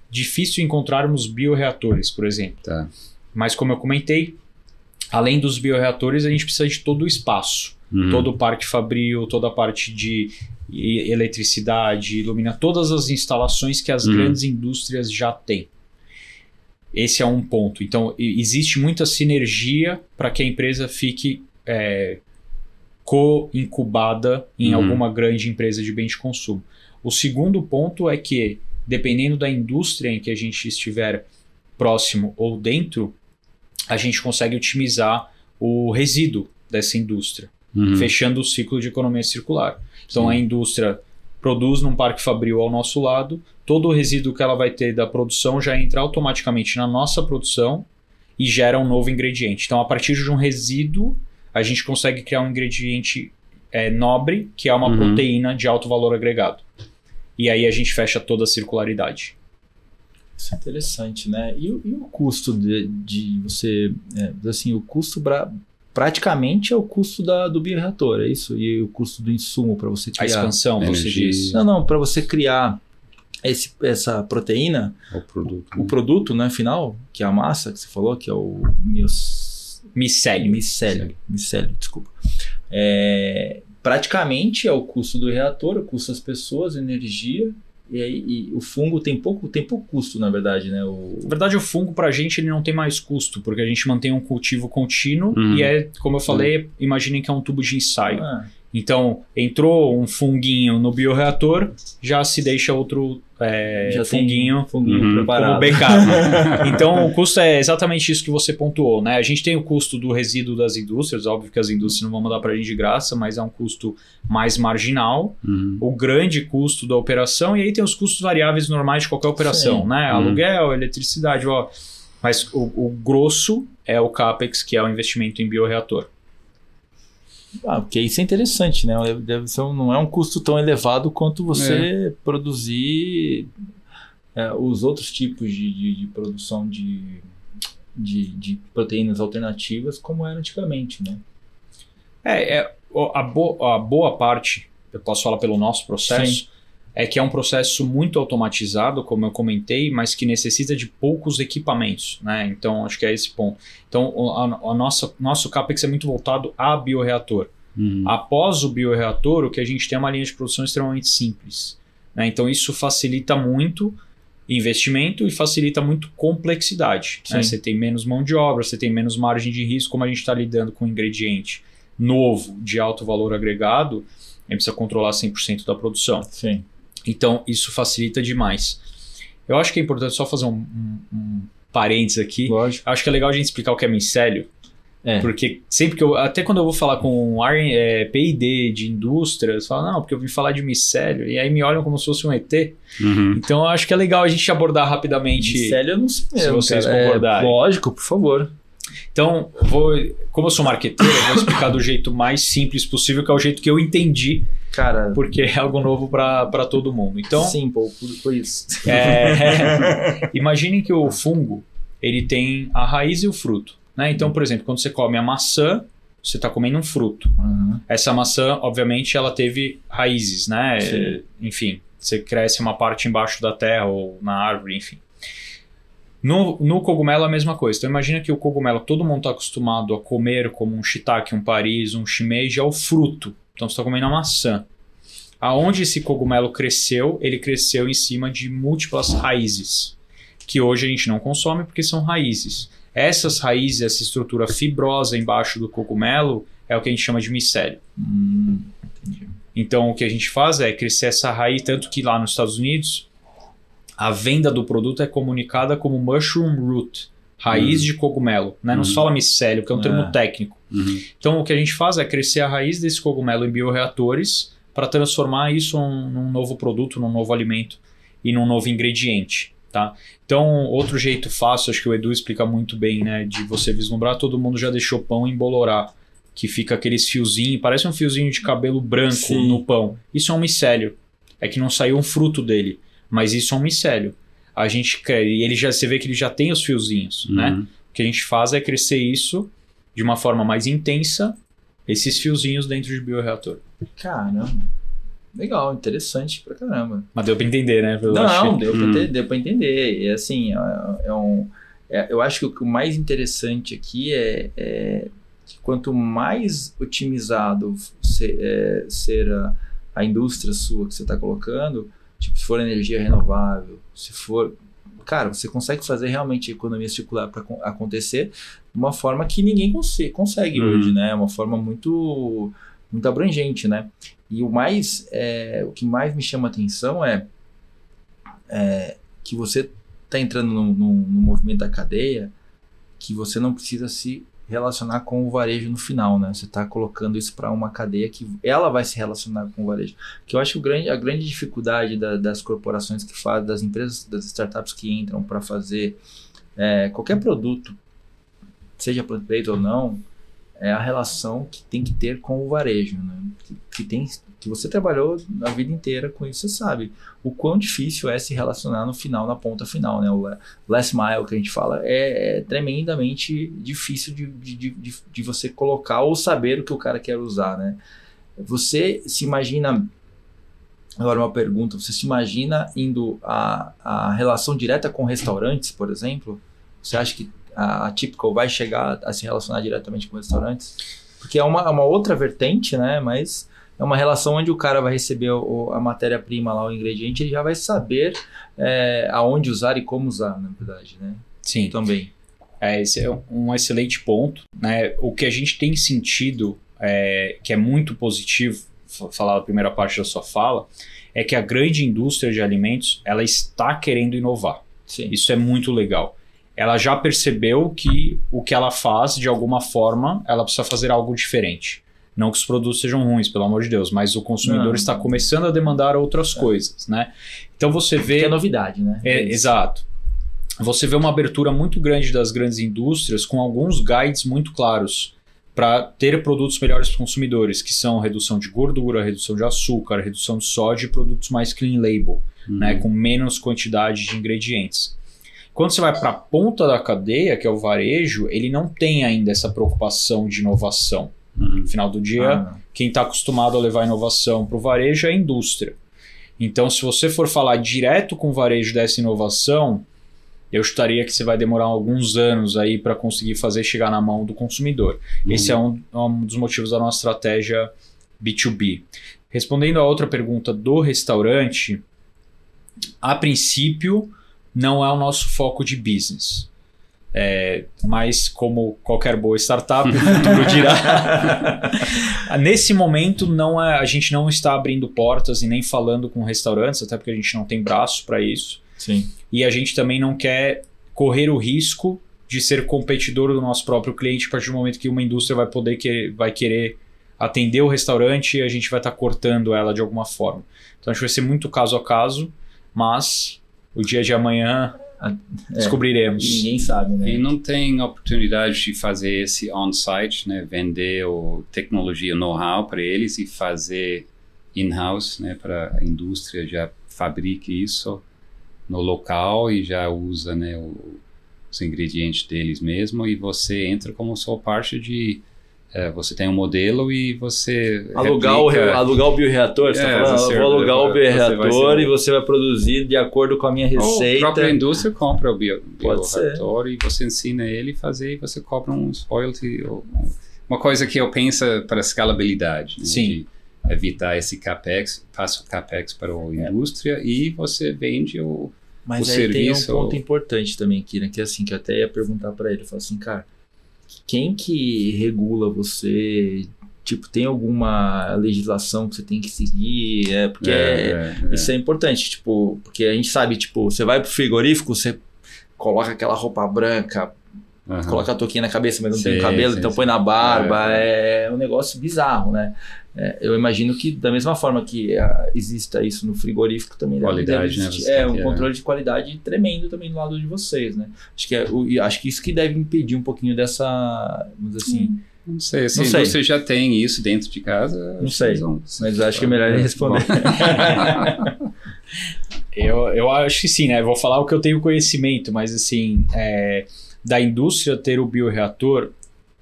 difícil encontrarmos bioreatores, por exemplo. Mas como eu comentei, além dos bioreatores, a gente precisa de todo o espaço. Todo o Parque Fabril, toda a parte de eletricidade, iluminar, todas as instalações que as grandes indústrias já têm. Esse é um ponto. Então, existe muita sinergia para que a empresa fique co-incubada em alguma grande empresa de bem de consumo. O segundo ponto é que, dependendo da indústria em que a gente estiver próximo ou dentro, a gente consegue otimizar o resíduo dessa indústria, fechando o ciclo de economia circular. Então, a indústria produz num Parque Fabril ao nosso lado, todo o resíduo que ela vai ter da produção já entra automaticamente na nossa produção e gera um novo ingrediente. Então, a partir de um resíduo, a gente consegue criar um ingrediente nobre, que é uma proteína de alto valor agregado. E aí a gente fecha toda a circularidade. Isso é interessante, né? E o custo de você... assim, o custo praticamente é o custo do bioreator, é isso? E o custo do insumo para você criar... A expansão, você diz. Não, para você criar essa proteína, o produto, né, final, que é a massa que você falou, que é o micélio, desculpa. Praticamente é o custo do reator, o custo das pessoas, energia, e o fungo tem pouco custo, na verdade, né? Na verdade, o fungo pra gente ele não tem mais custo, porque a gente mantém um cultivo contínuo e como eu falei, imaginem que é um tubo de ensaio. Então, entrou um funguinho no bioreator, já se deixa outro funguinho preparado. Como backup. Então, o custo é exatamente isso que você pontuou, né? A gente tem o custo do resíduo das indústrias, óbvio que as indústrias não vão mandar para a gente de graça, mas é um custo mais marginal. O grande custo da operação, e aí tem os custos variáveis normais de qualquer operação, né? Aluguel, eletricidade, mas o grosso é o CAPEX, que é o investimento em bioreator. Porque isso é interessante, né? Não é um custo tão elevado quanto você produzir os outros tipos de produção de proteínas alternativas como era antigamente, né? A boa parte, eu posso falar pelo nosso processo, é que é um processo muito automatizado, como eu comentei, mas que necessita de poucos equipamentos, né? Então, acho que é esse ponto. Então, nosso CAPEX é muito voltado a bioreator. Após o bioreator, o que a gente tem é uma linha de produção extremamente simples, né? Então, isso facilita muito investimento e facilita muito complexidade, né? Você tem menos mão de obra, você tem menos margem de risco, como a gente está lidando com um ingrediente novo de alto valor agregado, a gente precisa controlar 100% da produção. Então, isso facilita demais. Eu acho que é importante só fazer um parênteses aqui. Lógico. Acho que é legal a gente explicar o que é micélio. Porque sempre que até quando eu vou falar com P&D de indústrias, falam, não, porque eu vim falar de micélio, e aí me olham como se fosse um ET. Então, eu acho que é legal a gente abordar rapidamente. Micélio eu não sei mesmo, se vocês concordarem. Lógico, por favor. Então, como eu sou marqueteiro, eu vou explicar do jeito mais simples possível, que é o jeito que eu entendi, porque é algo novo para todo mundo. Então, sim, por isso. Imaginem que o fungo ele tem a raiz e o fruto, né? Então, por exemplo, quando você come a maçã, você está comendo um fruto. Essa maçã, obviamente, ela teve raízes, né? Enfim, você cresce uma parte embaixo da terra ou na árvore, enfim. No cogumelo é a mesma coisa. Então imagina que o cogumelo todo mundo está acostumado a comer, como um shiitake, um paris, um shimeji, é o fruto. Então você está comendo a maçã. Aonde esse cogumelo cresceu, ele cresceu em cima de múltiplas raízes, que hoje a gente não consome porque são raízes. Essas raízes, essa estrutura fibrosa embaixo do cogumelo, é o que a gente chama de micélio. Então o que a gente faz é crescer essa raiz, tanto que lá nos Estados Unidos a venda do produto é comunicada como mushroom root, raiz de cogumelo, né? Não se fala micélio, que é um termo técnico. Então o que a gente faz é crescer a raiz desse cogumelo em bioreatores para transformar isso num novo produto, num novo alimento e num novo ingrediente. Tá? Então, outro jeito fácil, acho que o Edu explica muito bem, né, de você vislumbrar, todo mundo já deixou pão embolorar, que fica aqueles fiozinhos, parece um fiozinho de cabelo branco Sim. no pão. Isso é um micélio. É que não saiu um fruto dele, mas isso é um micélio. A gente quer, e ele já, você vê que ele já tem os fiozinhos, né? O que a gente faz é crescer isso de uma forma mais intensa, esses fiozinhos dentro de bioreator. Caramba. Legal, interessante pra caramba. Mas deu pra entender, né? Não, deu pra entender. E assim, eu acho que o mais interessante aqui é que quanto mais otimizado ser a indústria sua que você está colocando, tipo, se for energia renovável, se for... Cara, você consegue fazer realmente a economia circular para acontecer de uma forma que ninguém consegue hoje, né? É uma forma muito abrangente, né? E o que mais me chama a atenção é que você está entrando no movimento da cadeia, que você não precisa se relacionar com o varejo no final, né? Você está colocando isso para uma cadeia que ela vai se relacionar com o varejo. Que eu acho que a grande dificuldade das corporações que fazem, das empresas, das startups que entram para fazer qualquer produto, seja plant-based ou não, é a relação que tem que ter com o varejo, né? Que você trabalhou a vida inteira com isso, você sabe o quão difícil é se relacionar no final, na ponta final, né? O last mile que a gente fala é tremendamente difícil de você colocar ou saber o que o cara quer usar, né? Você se imagina, agora uma pergunta, você se imagina indo a relação direta com restaurantes, por exemplo? Você acha que a Typical vai chegar a se relacionar diretamente com restaurantes? Porque é uma outra vertente, né? Mas é uma relação onde o cara vai receber a matéria-prima lá, o ingrediente, ele já vai saber aonde usar e como usar, na verdade, né? Sim. Também. Esse é um excelente ponto, né? O que a gente tem sentido, que é muito positivo, falar a primeira parte da sua fala, é que a grande indústria de alimentos, ela está querendo inovar. Sim. Isso é muito legal. Ela já percebeu que o que ela faz, de alguma forma, ela precisa fazer algo diferente. Não que os produtos sejam ruins, pelo amor de Deus, mas o consumidor está começando a demandar outras coisas, né? Então você vê... Que é novidade, né? Exato. Você vê uma abertura muito grande das grandes indústrias com alguns guides muito claros para ter produtos melhores para os consumidores, que são redução de gordura, redução de açúcar, redução de sódio e produtos mais clean label, né? Com menos quantidade de ingredientes. Quando você vai para a ponta da cadeia, que é o varejo, ele não tem ainda essa preocupação de inovação. No final do dia, quem está acostumado a levar inovação para o varejo é a indústria. Então, se você for falar direto com o varejo dessa inovação, eu chutaria que você vai demorar alguns anos aí para conseguir fazer chegar na mão do consumidor. Esse é um dos motivos da nossa estratégia B2B. Respondendo a outra pergunta do restaurante, a princípio não é o nosso foco de business. Mas como qualquer boa startup, o futuro dirá. Nesse momento a gente não está abrindo portas e nem falando com restaurantes, até porque a gente não tem braço para isso. Sim. E a gente também não quer correr o risco de ser competidor do nosso próprio cliente a partir do momento que uma indústria vai querer atender o restaurante e a gente vai estar cortando ela de alguma forma. Então acho que vai ser muito caso a caso, mas o dia de amanhã descobriremos. Ninguém sabe, né? E não tem oportunidade de fazer esse on-site, né? Vender tecnologia, know-how para eles e fazer in-house, né? Para a indústria já fabrique isso no local e já usa, né? Os ingredientes deles mesmo, e você entra como só parte de... você tem um modelo e você alugar o bioreator, você tá falando? Eu vou alugar o bioreator e você vai produzir de acordo com a minha receita. A própria indústria compra o bioreator e você ensina ele a fazer e você cobra um royalty. Uma coisa que eu penso para escalabilidade. Né? Sim. De evitar esse capex, passa o capex para a indústria e você vende o serviço. Tem um ponto importante também aqui, né? Que é assim, que eu até ia perguntar para ele, eu falo assim, cara, quem que regula você? Tipo, tem alguma legislação que você tem que seguir? Porque isso é importante, tipo, porque a gente sabe, tipo, você vai pro frigorífico, você coloca aquela roupa branca, coloca a touquinha na cabeça, mas não tem cabelo, então põe na barba, é um negócio bizarro, né? eu imagino que da mesma forma que exista isso no frigorífico, também deve existir um controle de qualidade tremendo também do lado de vocês, né? Acho que isso que deve impedir um pouquinho dessa, vamos dizer assim... Não sei, assim, você já tem isso dentro de casa? Não sei, mas acho que é melhor responder. Eu acho que sim, né? Eu vou falar o que eu tenho conhecimento, mas assim, da indústria ter o bioreator,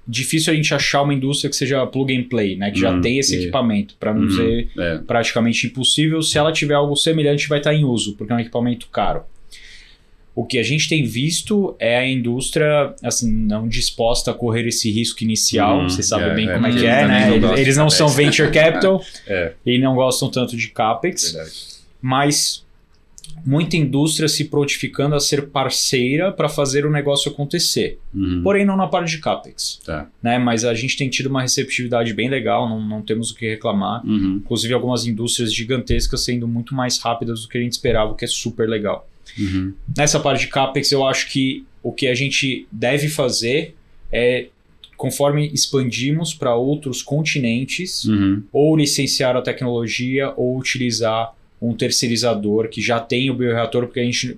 difícil a gente achar uma indústria que seja plug and play, né? Que já tem esse equipamento, para não ser praticamente impossível. Se ela tiver algo semelhante, vai estar em uso, porque é um equipamento caro. O que a gente tem visto é a indústria, assim, não disposta a correr esse risco inicial. Você sabe bem como é que é, né? Eles não são venture capital e não gostam tanto de CapEx. Verdade. Mas muita indústria se prontificando a ser parceira para fazer o negócio acontecer. Porém, não na parte de CapEx. Né? Mas a gente tem tido uma receptividade bem legal, não temos o que reclamar. Inclusive, algumas indústrias gigantescas sendo muito mais rápidas do que a gente esperava, o que é super legal. Nessa parte de CapEx, eu acho que o que a gente deve fazer é, conforme expandimos para outros continentes, ou licenciar a tecnologia ou utilizar um terceirizador que já tem o bioreator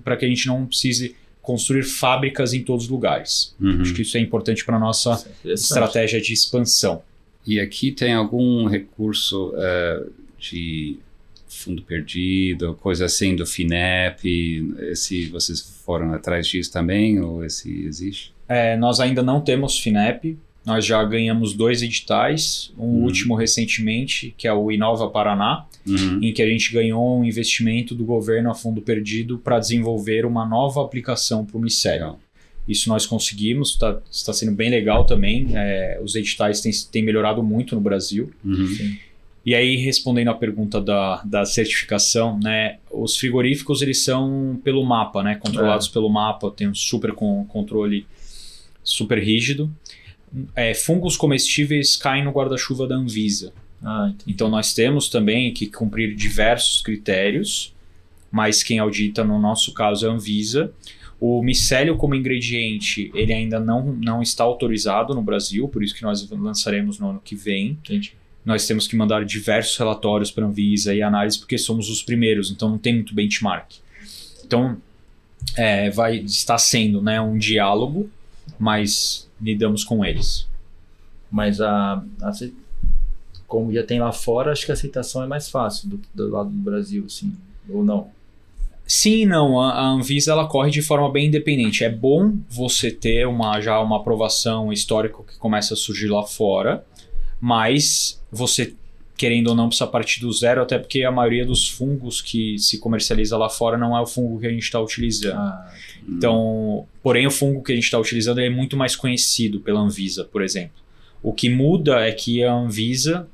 para que a gente não precise construir fábricas em todos os lugares. Acho que isso é importante para a nossa estratégia de expansão. E aqui tem algum recurso de fundo perdido, coisa assim do FINEP, vocês foram atrás disso também, ou esse existe? Nós ainda não temos FINEP, nós já ganhamos 2 editais, um último recentemente, que é o Inova Paraná, em que a gente ganhou um investimento do governo a fundo perdido para desenvolver uma nova aplicação para o micélio. Isso nós conseguimos, está sendo bem legal também, os editais têm melhorado muito no Brasil. E aí, respondendo à pergunta da certificação, né, os frigoríficos eles são pelo mapa, né, controlados pelo mapa, tem um super controle super rígido. Fungos comestíveis caem no guarda-chuva da Anvisa. Então nós temos também que cumprir diversos critérios, mas quem audita no nosso caso é a Anvisa. O micélio como ingrediente, ele ainda não está autorizado no Brasil, por isso que nós lançaremos no ano que vem. Entendi. Nós temos que mandar diversos relatórios para a Anvisa e análise, porque somos os primeiros, então não tem muito benchmark. Então, vai estar sendo, né, um diálogo, mas lidamos com eles. Mas como já tem lá fora, acho que a aceitação é mais fácil do lado do Brasil, assim, ou não? Sim e não. A Anvisa ela corre de forma bem independente. É bom você ter já uma aprovação histórica que começa a surgir lá fora, mas você, querendo ou não, precisa partir do zero, até porque a maioria dos fungos que se comercializa lá fora não é o fungo que a gente está utilizando. Então, porém, o fungo que a gente está utilizando é muito mais conhecido pela Anvisa, por exemplo. O que muda é que a Anvisa,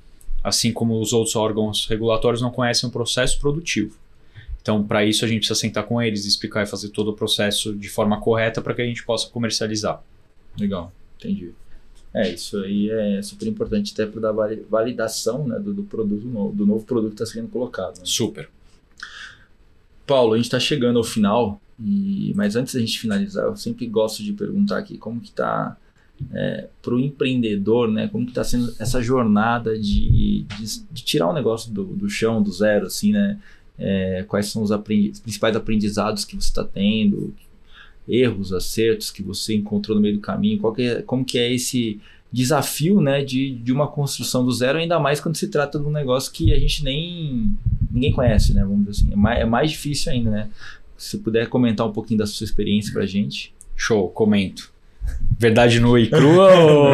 assim como os outros órgãos regulatórios, não conhecem o processo produtivo. Então, para isso, a gente precisa sentar com eles, explicar e fazer todo o processo de forma correta para que a gente possa comercializar. Legal, entendi. Isso aí é super importante até para dar validação, né, do produto novo, do novo produto que está sendo colocado. Né? Super. Paulo, a gente está chegando ao final, mas antes da gente finalizar, eu sempre gosto de perguntar aqui como que está para o empreendedor, né, como que está sendo essa jornada de tirar o negócio do chão, do zero, assim, né? Quais são os principais aprendizados que você está tendo, erros, acertos que você encontrou no meio do caminho, como que é esse desafio, né, de uma construção do zero, ainda mais quando se trata de um negócio que a gente ninguém conhece, né, vamos dizer assim, é mais difícil ainda, né? Se puder comentar um pouquinho da sua experiência pra gente. Show, comento. Verdade nua e crua ou...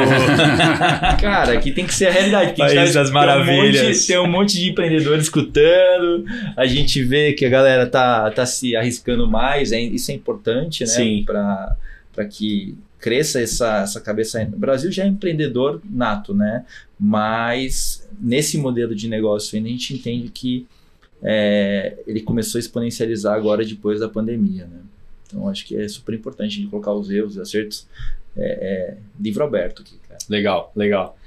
Cara, aqui tem que ser a realidade. País das maravilhas. Tem um monte de empreendedores escutando. A gente vê que a galera tá se arriscando mais. Isso é importante, né? Sim. Para que cresça essa cabeça. O Brasil já é empreendedor nato, né? Mas nesse modelo de negócio ainda a gente entende que ele começou a exponencializar agora depois da pandemia, né? Então, acho que é super importante a gente colocar os erros e acertos. Livro aberto aqui, cara. Legal, legal.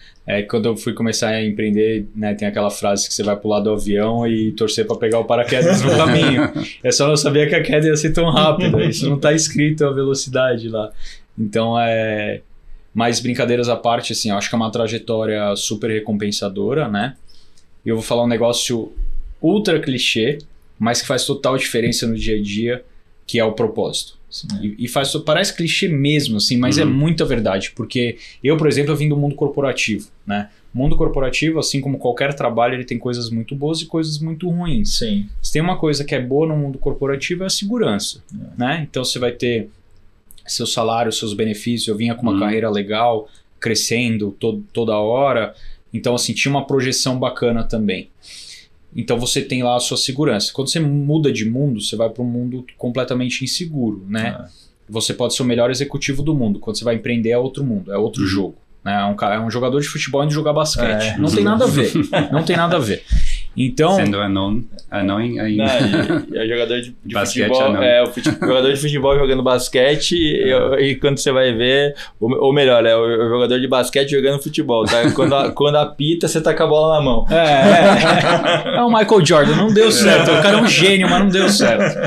Quando eu fui começar a empreender, né, tem aquela frase que você vai pular do avião e torcer para pegar o paraquedas no caminho. Eu só não sabia que a queda ia ser tão rápida. Isso não está escrito a velocidade lá. Então, mais brincadeiras à parte, assim, eu acho que é uma trajetória super recompensadora, né? e eu vou falar um negócio ultra clichê, mas que faz total diferença no dia a dia, que é o propósito. E parece clichê mesmo, assim, mas é muita verdade, porque eu, por exemplo, eu vim do mundo corporativo, né? O mundo corporativo, assim como qualquer trabalho, ele tem coisas muito boas e coisas muito ruins. Sim. Se tem uma coisa que é boa no mundo corporativo é a segurança, né? Então você vai ter seu salário, seus benefícios. Eu vinha com uma carreira legal, crescendo toda hora, então assim, tinha uma projeção bacana também. Então você tem lá a sua segurança. Quando você muda de mundo, você vai para um mundo completamente inseguro, né? Você pode ser o melhor executivo do mundo. Quando você vai empreender é outro mundo, é outro jogo. Né? É um jogador de futebol indo jogar basquete. Não tem nada a ver. Não tem nada a ver. Então, sendo anão ainda. E é jogador de basquete futebol. Anão. Jogador de futebol jogando basquete e quando você vai ver, ou melhor, é o jogador de basquete jogando futebol, tá? Quando apita, você tá com a bola na mão. É o Michael Jordan, não deu certo. O cara é um gênio, mas não deu certo.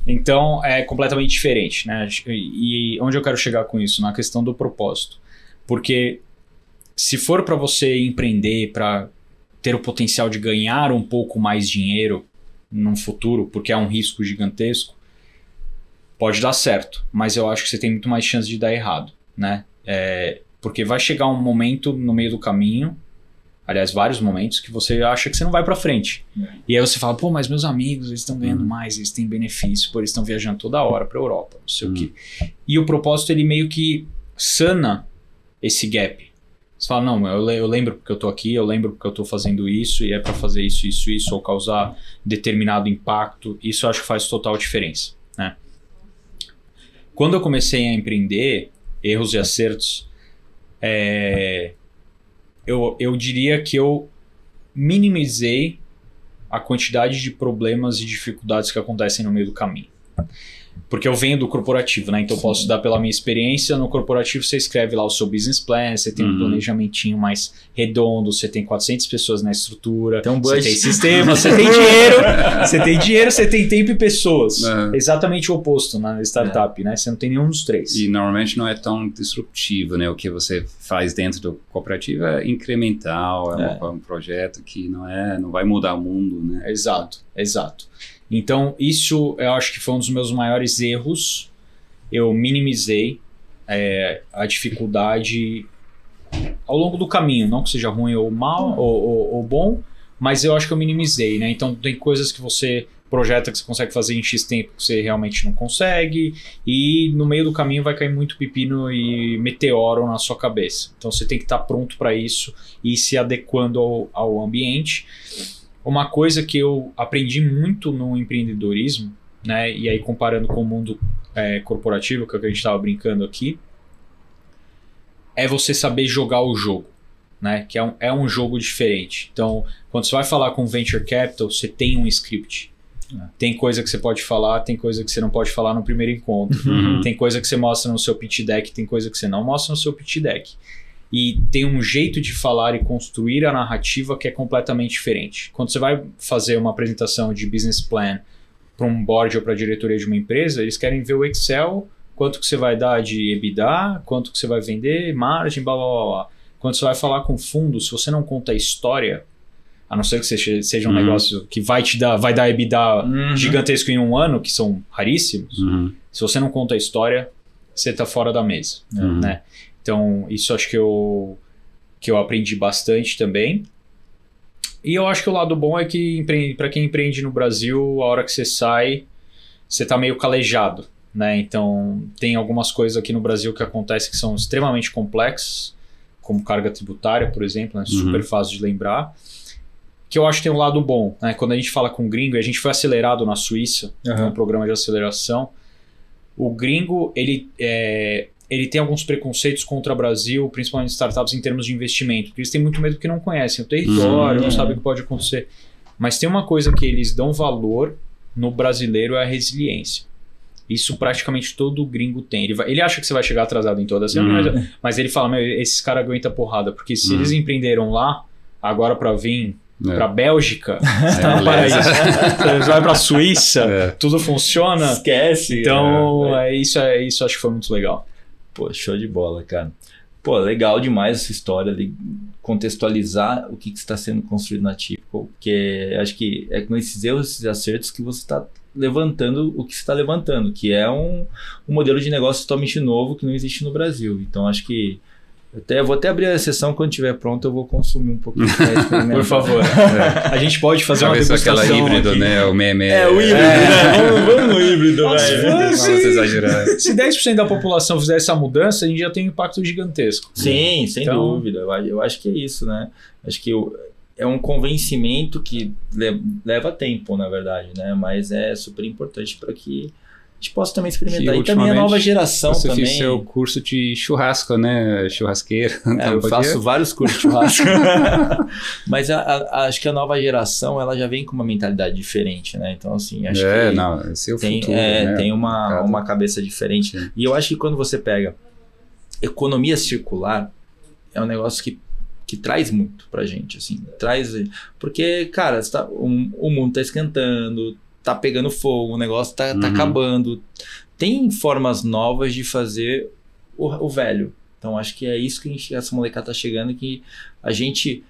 Então é completamente diferente, né? E onde eu quero chegar com isso? Na questão do propósito. Porque se for para você empreender, para ter o potencial de ganhar um pouco mais dinheiro no futuro, porque é um risco gigantesco, pode dar certo, mas eu acho que você tem muito mais chance de dar errado, né? Porque vai chegar um momento no meio do caminho, aliás, vários momentos, que você acha que você não vai para frente. E aí você fala, pô, mas meus amigos, eles estão ganhando mais, eles têm benefício, pô, eles estão viajando toda hora para Europa, não sei o quê. E o propósito, ele meio que sana esse gap. Você fala, não, eu lembro porque eu tô aqui, eu lembro porque eu tô fazendo isso, e é para fazer isso, ou causar determinado impacto. Isso eu acho que faz total diferença, né? Quando eu comecei a empreender, erros e acertos, eu diria que eu minimizei a quantidade de problemas e dificuldades que acontecem no meio do caminho. Porque eu venho do corporativo, né? Então eu posso dar pela minha experiência. No corporativo você escreve lá o seu business plan, você tem um planejamentinho mais redondo, você tem 400 pessoas na estrutura, você tem sistema, você tem dinheiro, você tem tempo e pessoas. Exatamente o oposto na startup, né? Você não tem nenhum dos três. E normalmente não é tão disruptivo, né? O que você faz dentro do cooperativo é incremental, é um projeto que não vai mudar o mundo, né? Exato. Então, isso eu acho que foi um dos meus maiores erros. Eu minimizei a dificuldade ao longo do caminho. Não que seja ruim ou mal ou bom, mas eu acho que eu minimizei, né? Então, tem coisas que você projeta que você consegue fazer em X tempo que você realmente não consegue. E no meio do caminho vai cair muito pepino e meteoro na sua cabeça. Então, você tem que estar pronto para isso e ir se adequando ao ambiente. Uma coisa que eu aprendi muito no empreendedorismo, né, e aí comparando com o mundo corporativo, que é o que a gente estava brincando aqui, é você saber jogar o jogo, né, que é um jogo diferente. Então, quando você vai falar com Venture Capital, você tem um script. Tem coisa que você pode falar, tem coisa que você não pode falar no primeiro encontro. Tem coisa que você mostra no seu pitch deck, tem coisa que você não mostra no seu pitch deck. E tem um jeito de falar e construir a narrativa que é completamente diferente. Quando você vai fazer uma apresentação de business plan para um board ou para a diretoria de uma empresa, eles querem ver o Excel, quanto que você vai dar de EBITDA, quanto que você vai vender, margem, blá, blá, blá, blá. Quando você vai falar com fundo, se você não conta a história, a não ser que seja um negócio que vai dar EBITDA gigantesco em um ano, que são raríssimos, se você não conta a história, você está fora da mesa, né? Então, isso acho que eu aprendi bastante também. E eu acho que o lado bom é que para quem empreende no Brasil, a hora que você sai, você está meio calejado, né? Então, tem algumas coisas aqui no Brasil que acontecem que são extremamente complexas, como carga tributária, por exemplo, né? Super fácil de lembrar. Que eu acho que tem um lado bom, né? Quando a gente fala com gringo, a gente foi acelerado na Suíça, um programa de aceleração. O gringo, ele tem alguns preconceitos contra o Brasil, principalmente startups em termos de investimento, porque eles têm muito medo porque não conhecem o território, não sabem o que pode acontecer. Mas tem uma coisa que eles dão valor no brasileiro, é a resiliência. Isso praticamente todo gringo tem. Ele acha que você vai chegar atrasado em todas as reuniões, mas ele fala, esses caras aguentam porrada, porque se eles empreenderam lá, agora para vir para Bélgica, você tá no paraíso. Você vai para Suíça, tudo funciona. Esquece. Então, isso acho que foi muito legal. Pô, show de bola, cara. Pô, legal demais essa história ali, contextualizar o que está sendo construído na Typical, porque acho que é com esses erros, esses acertos que você está levantando o que você está levantando, que é um modelo de negócio totalmente novo que não existe no Brasil. Então acho que vou até abrir a sessão, quando estiver pronto eu vou consumir um pouquinho de Por favor. A gente pode fazer uma Talvez degustação aquela híbrido, aqui. né? O meme. o híbrido, né? Vamos no híbrido, velho. Vamos exagerar. Se 10% da população fizer essa mudança, a gente já tem um impacto gigantesco. Sim, sem Então, dúvida. Eu acho que é isso, né? Acho que é um convencimento que leva tempo, na verdade, né? Mas é super importante para que a gente possa também experimentar. Que E também a nova geração você também. fez seu curso de churrasco, né? Churrasqueiro. Eu faço vários cursos de churrasco. Mas acho que a nova geração ela já vem com uma mentalidade diferente, né? Então, assim, acho que não, esse é o futuro, né? tem uma cabeça diferente. Sim. E eu acho que quando você pega economia circular, é um negócio que traz muito pra gente, assim. Porque, cara, o mundo tá esquentando, tá pegando fogo, o negócio tá acabando. Tem formas novas de fazer o velho. Então acho que é isso que essa molecada tá chegando, que a gente,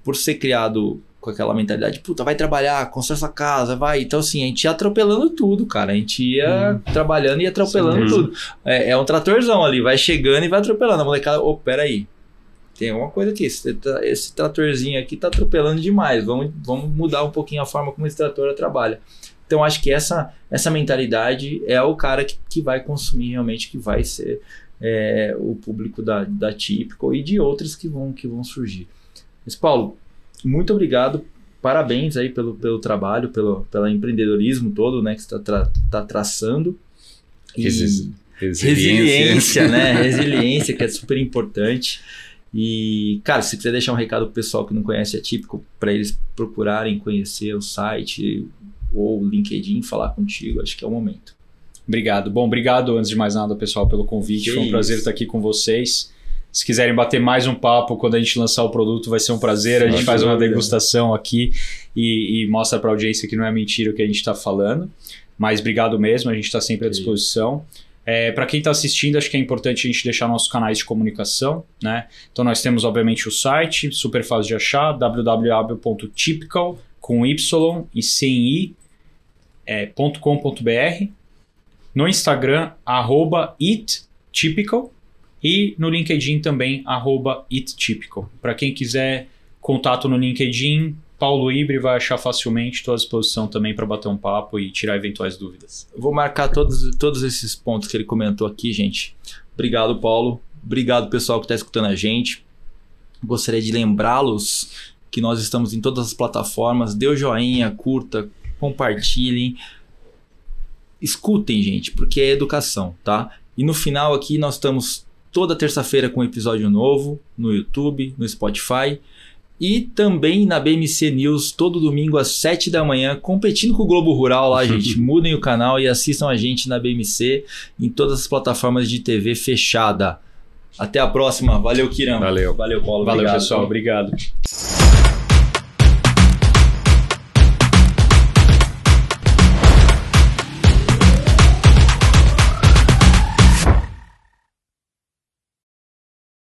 por ser criado com aquela mentalidade, puta, vai trabalhar, constrói sua casa, vai. Então assim, a gente ia atropelando tudo, cara. A gente ia trabalhando e atropelando tudo. É um tratorzão ali, vai chegando e vai atropelando. A molecada, peraí. Tem uma coisa aqui, esse tratorzinho aqui tá atropelando demais, vamos mudar um pouquinho a forma como esse trator trabalha. Então acho que essa mentalidade é o cara que vai consumir realmente, que vai ser o público da Typical e de outras que vão surgir. Mas Paulo, muito obrigado, parabéns aí pelo trabalho, pelo empreendedorismo todo, né, que você tá traçando. Resiliência, né? Resiliência, que é super importante. E, cara, se quiser deixar um recado pro pessoal que não conhece a Typical, para eles procurarem conhecer o site ou o LinkedIn, falar contigo, acho que é o momento. Obrigado. Bom, obrigado antes de mais nada, pessoal, pelo convite. Foi um prazer estar aqui com vocês. Se quiserem bater mais um papo quando a gente lançar o produto, vai ser um prazer. A gente faz uma degustação aqui e mostra para a audiência que não é mentira o que a gente está falando. Mas obrigado mesmo, a gente está sempre à disposição. Para quem está assistindo, acho que é importante a gente deixar nossos canais de comunicação, né? Então nós temos obviamente o site, super fácil de achar, www.typical com y e sem i.com.br. No Instagram, @ittypical, e no LinkedIn também, @ittypical. Para quem quiser contato no LinkedIn, Paulo Ibre vai achar facilmente, estou à disposição também para bater um papo e tirar eventuais dúvidas. Vou marcar todos esses pontos que ele comentou aqui, gente. Obrigado, Paulo. Obrigado, pessoal que está escutando a gente. Gostaria de lembrá-los que nós estamos em todas as plataformas. Dê o joinha, curta, compartilhem. Escutem, gente, porque é educação, tá? E no final aqui nós estamos toda terça-feira com um episódio novo no YouTube, no Spotify. E também na BMC News, todo domingo às 7 da manhã, competindo com o Globo Rural lá, gente. Mudem o canal e assistam a gente na BMC, em todas as plataformas de TV fechada. Até a próxima. Valeu, Kiran. Valeu. Valeu, Paulo. Valeu, obrigado, pessoal. Obrigado.